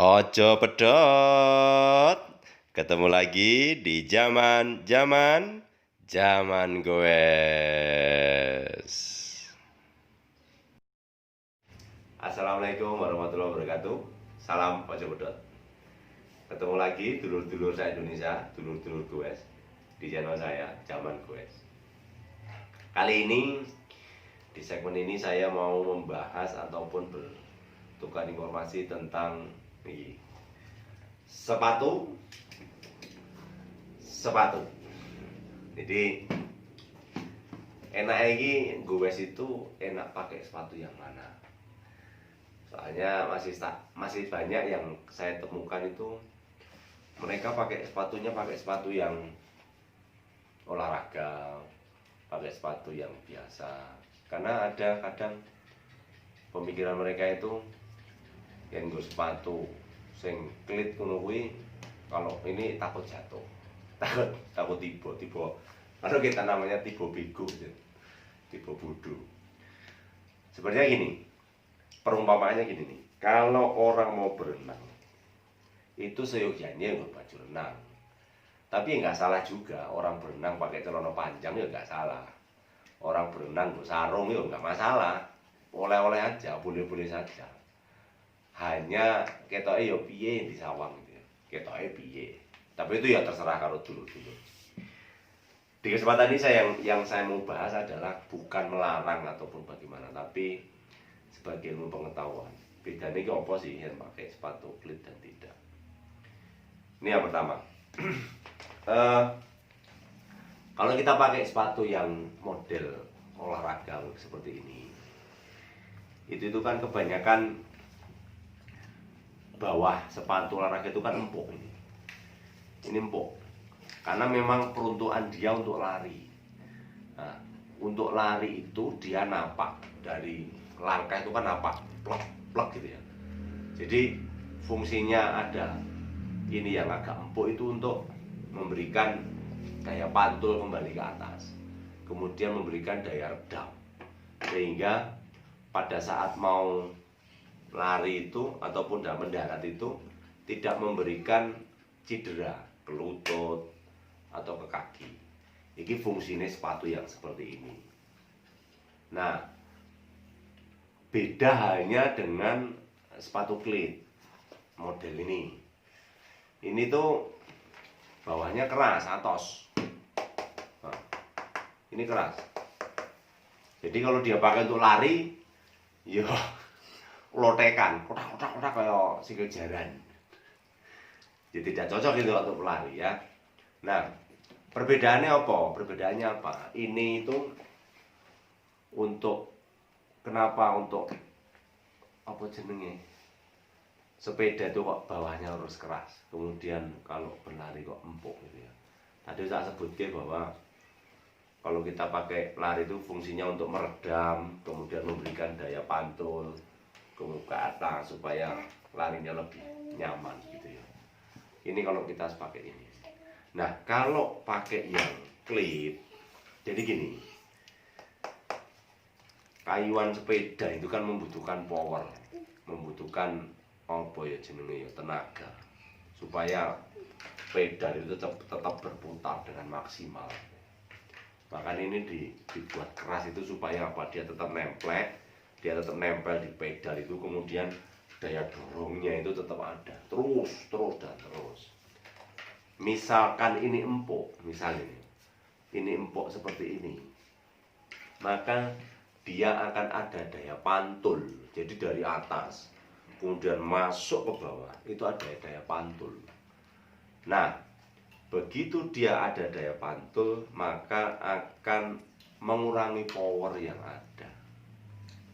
Ojo pedot. Ketemu lagi di zaman goes. Assalamualaikum warahmatullahi wabarakatuh. Salam ojo pedot. Ketemu lagi dulur-dulur saya Indonesia, dulur-dulur goes di channel saya Zaman Goes. Kali ini di segmen ini saya mau membahas ataupun bertukar informasi tentang sepatu. Jadi enak lagi goes itu enak pakai sepatu yang mana? Soalnya masih banyak yang saya temukan itu mereka pakai sepatu yang olahraga, pakai sepatu yang biasa. Karena ada kadang pemikiran mereka itu yang gue sepatu sing klit ngono kuwi, kalau ini takut jatuh, takut tiba kalau kita namanya tiba bego, tiba bodoh. Sebenarnya gini, perumpamaannya gini nih, kalau orang mau berenang itu seyogianya nggak baju renang. Tapi nggak salah juga orang berenang pakai celana panjang, ya nggak salah. Orang berenang sarung ya nggak masalah, oleh-oleh aja, boleh-boleh saja. Hanya ketoknya ya piye di sawang gitu ya, ketoknya piye. Tapi itu ya terserah kalau dulu. Di kesempatan ini yang saya mau bahas adalah bukan melarang ataupun bagaimana, tapi sebagai ilmu pengetahuan. Bedanya ini apa sih yang pakai sepatu klit dan tidak? Ini yang pertama. Kalau kita pakai sepatu yang model olahraga seperti ini, itu kan kebanyakan bawah sepatu olahraga itu kan empuk ini empuk, karena memang peruntukan dia untuk lari. Nah, untuk lari itu dia napak dari langkah itu kan napak plek gitu ya. Jadi fungsinya ada ini yang agak empuk itu untuk memberikan daya pantul kembali ke atas, kemudian memberikan daya redam, sehingga pada saat mau lari itu ataupun mendarat itu tidak memberikan cedera ke lutut atau ke kaki. Ini fungsinya sepatu yang seperti ini. Nah, beda halnya dengan sepatu klit model ini. Ini tuh bawahnya keras, atos. Nah, ini keras. Jadi kalau dia pakai untuk lari, ya lotekan, kotak kayak sikil jaran. Jadi tidak cocok itu untuk pelari ya. Nah, perbedaannya apa? Ini itu untuk kenapa untuk apa jenenge? Sepeda itu kok bawahnya harus keras, kemudian kalau berlari kok empuk gitu ya. Tadi saya sebutkan bahwa kalau kita pakai lari itu fungsinya untuk meredam, kemudian memberikan daya pantul ke atas supaya larinya lebih nyaman gitu ya. Ini kalau kita pakai ini. Nah, kalau pakai yang klit, jadi gini, kayuan sepeda itu kan membutuhkan power, membutuhkan apa ya jenenge ya, tenaga, supaya pedal itu tetap berputar dengan maksimal. Makanya ini dibuat keras itu supaya apa? Dia tetap nempel di pedal itu, kemudian daya dorongnya itu tetap ada, terus. Misalkan ini empuk, misalnya ini empuk seperti ini, maka dia akan ada daya pantul. Jadi dari atas kemudian masuk ke bawah itu ada daya pantul. Nah, begitu dia ada daya pantul, maka akan mengurangi power yang ada.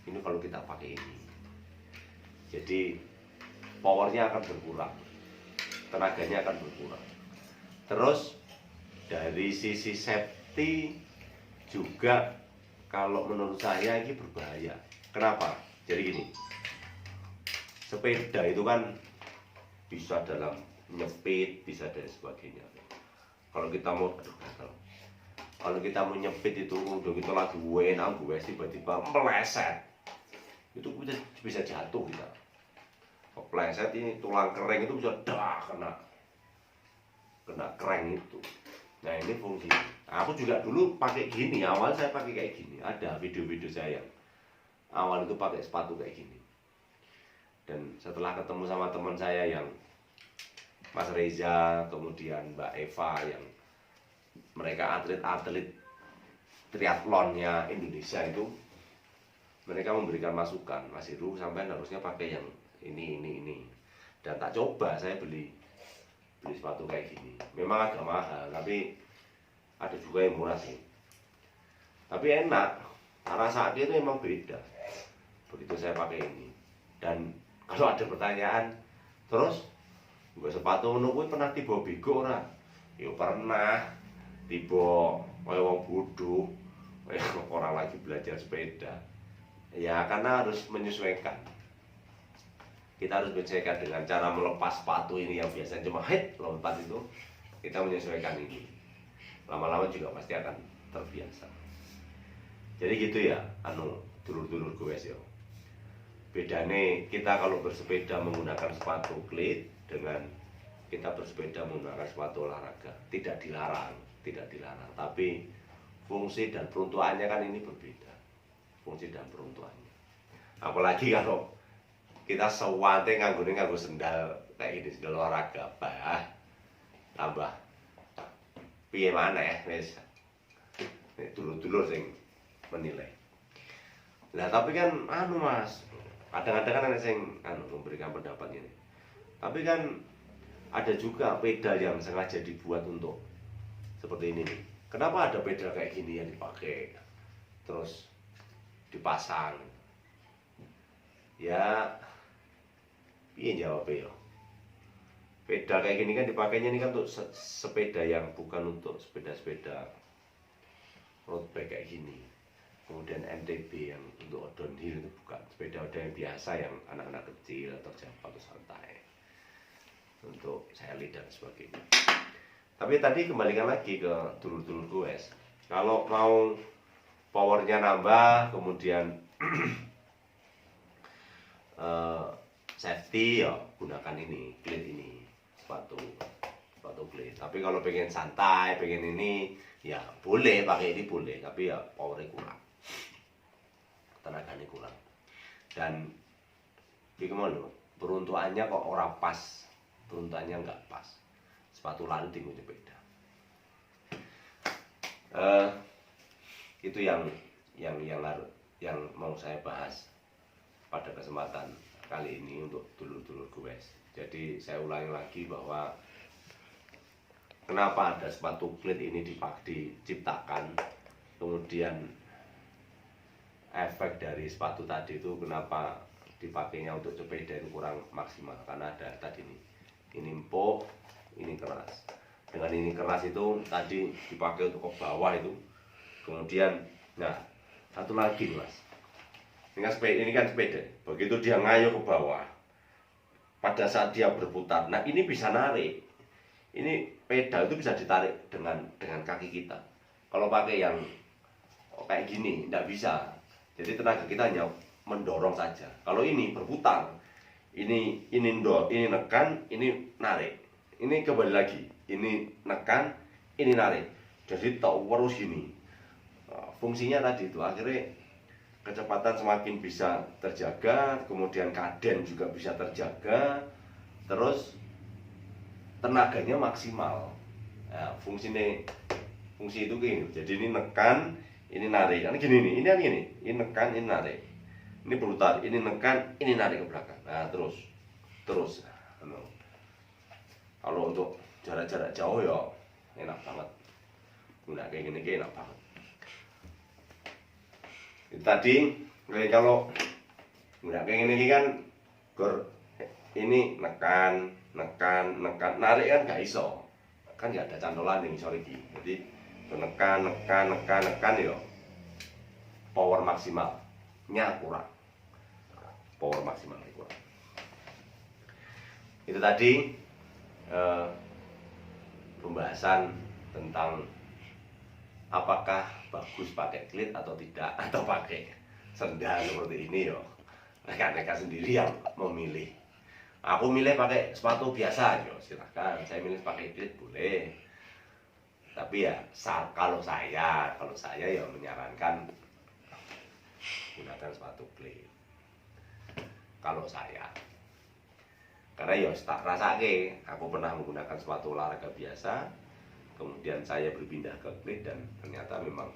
Ini kalau kita pakai ini, jadi powernya akan berkurang, tenaganya akan berkurang. Terus dari sisi safety juga, kalau menurut saya ini berbahaya. Kenapa? Jadi gini, sepeda itu kan bisa dalam nyepit, bisa dan sebagainya. Kalau kita mau nyepit itu udah kita lagi enak tiba-tiba meleset, itu bisa jatuh kita. kepleset ini tulang kering itu bisa kena kering itu. Nah ini fungsi. Aku juga dulu pakai gini, awal saya pakai kayak gini. Ada video-video saya yang awal itu pakai sepatu kayak gini. Dan setelah ketemu sama teman saya yang Mas Reza, kemudian Mbak Eva yang mereka atlet-atlet triathlonnya Indonesia itu, mereka memberikan masukan, Mas Heru sampai harusnya pakai yang ini. Dan tak coba, saya beli sepatu kayak gini. Memang agak mahal, tapi ada juga yang murah sih. Tapi enak, rasanya itu memang beda. Begitu saya pakai ini. Dan kalau ada pertanyaan, terus gue sepatu menunggu pernah tiba bego ora? Ya pernah tiba kayak wong bodoh, kayak orang lagi belajar sepeda. Ya karena harus menyesuaikan. Kita harus menyesuaikan dengan cara melepas sepatu ini yang biasanya cuma lompat itu. Kita menyesuaikan ini. Lama-lama juga pasti akan terbiasa. Jadi gitu ya, dulur-dulur gue sih. Bedanya kita kalau bersepeda menggunakan sepatu klit dengan kita bersepeda menggunakan sepatu olahraga tidak dilarang, tapi fungsi dan peruntukannya kan ini berbeda. Fungsi dan peruntukannya. Apalagi kalau kita sewante nganggo sendal kayak gini, sendal olahraga, tambah piye maneh wis. Dulur-dulur sing menilai. Nah, tapi kan Mas, kadang-kadang kan ada yang memberikan pendapat ini. Tapi kan ada juga pedal yang sengaja dibuat untuk seperti ini nih. Kenapa ada pedal kayak gini yang dipakai terus dipasang? Ya, piye jawabnya ya? Pedal kayak gini kan dipakainya ini kan untuk sepeda yang bukan untuk sepeda-sepeda road bike kayak gini. Kemudian MTB yang untuk downhill itu bukan, sepeda yang biasa yang anak-anak kecil atau jam atau santai untuk sailing dan sebagainya. Tapi tadi kembalikan lagi ke dulur-dulur gue. Kalau mau powernya nambah, kemudian safety ya gunakan ini, klit ini, sepatu klit. Tapi kalau pengen santai, pengen ini, ya boleh pakai ini boleh, tapi ya powernya kurang, tenaganya kurang. Dan gimana? Peruntukannya kok ora pas, peruntukannya nggak pas. Sepatu lari tinggal sepeda. Itu yang mau saya bahas pada kesempatan kali ini untuk dulur-dulur gue. Jadi saya ulangi lagi bahwa kenapa ada sepatu klit ini diciptakan, kemudian efek dari sepatu tadi itu kenapa dipakainya untuk sepeda itu kurang maksimal, karena ada tadi ini empuk, ini keras. Dengan ini keras itu tadi dipakai untuk ke bawah itu, kemudian nah satu lagi Mas, ini kan sepeda, begitu dia ngayuh ke bawah, pada saat dia berputar, nah ini bisa narik, ini pedal itu bisa ditarik dengan kaki kita. Kalau pakai yang kayak gini tidak bisa, jadi tenaga kita hanya mendorong saja. Kalau ini berputar, ini nekan, ini narik, ini kembali lagi, ini nekan, ini narik, jadi terus gini. Fungsinya tadi itu akhirnya kecepatan semakin bisa terjaga, kemudian kaden juga bisa terjaga, terus tenaganya maksimal. Nah, fungsi itu gini, jadi ini nekan, ini narik, kan gini nih, ini nekan, ini narik, ini berputar, ini nekan, ini narik ke belakang. Nah terus. Kalau untuk jarak-jarak jauh ya enak banget, nggak kayak gini enak banget. Itu tadi kalau nggak kayak gini kan, ini nekan, narik kan nggak iso, kan nggak ada cantolan yang iso lagi. Jadi nekan ya power maksimalnya kurang, Itu tadi pembahasan tentang apakah bagus pakai klit atau tidak, atau pakai sendal seperti ini ya. Mereka sendiri yang memilih. Aku milih pakai sepatu biasa, yo silahkan. Saya milih pakai klit boleh. Tapi ya kalau saya ya menyarankan gunakan sepatu klit. Kalau saya, karena ya tak rasake, aku pernah menggunakan sepatu olahraga biasa, kemudian saya berpindah ke klit dan ternyata memang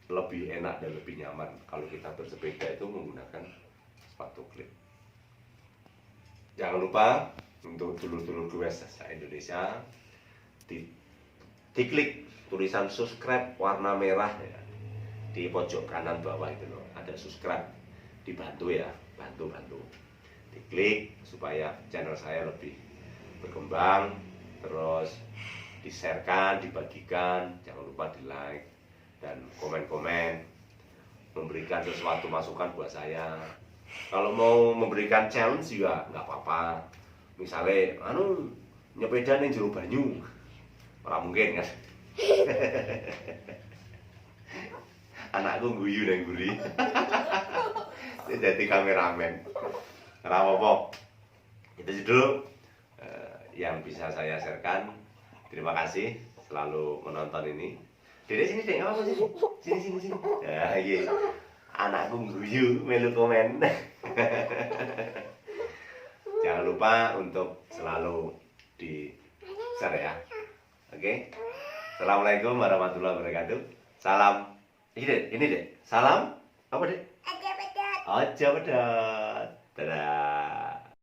lebih enak dan lebih nyaman kalau kita bersepeda itu menggunakan sepatu klit. Jangan lupa untuk dulur-dulur gue se-Indonesia diklik tulisan subscribe warna merah ya, di pojok kanan bawah itu loh, ada subscribe, dibantu ya, bantu diklik supaya channel saya lebih berkembang, terus di-sharekan, dibagikan, jangan lupa di like dan komen-komen, memberikan sesuatu masukan buat saya. Kalau mau memberikan challenge juga nggak apa-apa. Misalnya, nyepeda nih jero banyu, orang mungkin kan. Anakku guyu nang guri. Jadi kameramen. Ora apa-apa. Itu sih dulu yang bisa saya sharekan. Terima kasih selalu menonton ini. Dede sini dek, apa sih? Sini. Ya, iya. Anakku guyu melu komen. Jangan lupa untuk selalu di share ya. Oke. Assalamualaikum warahmatullahi wabarakatuh. Salam. Ini dek. Salam apa dek? Aja pedat. Dadah.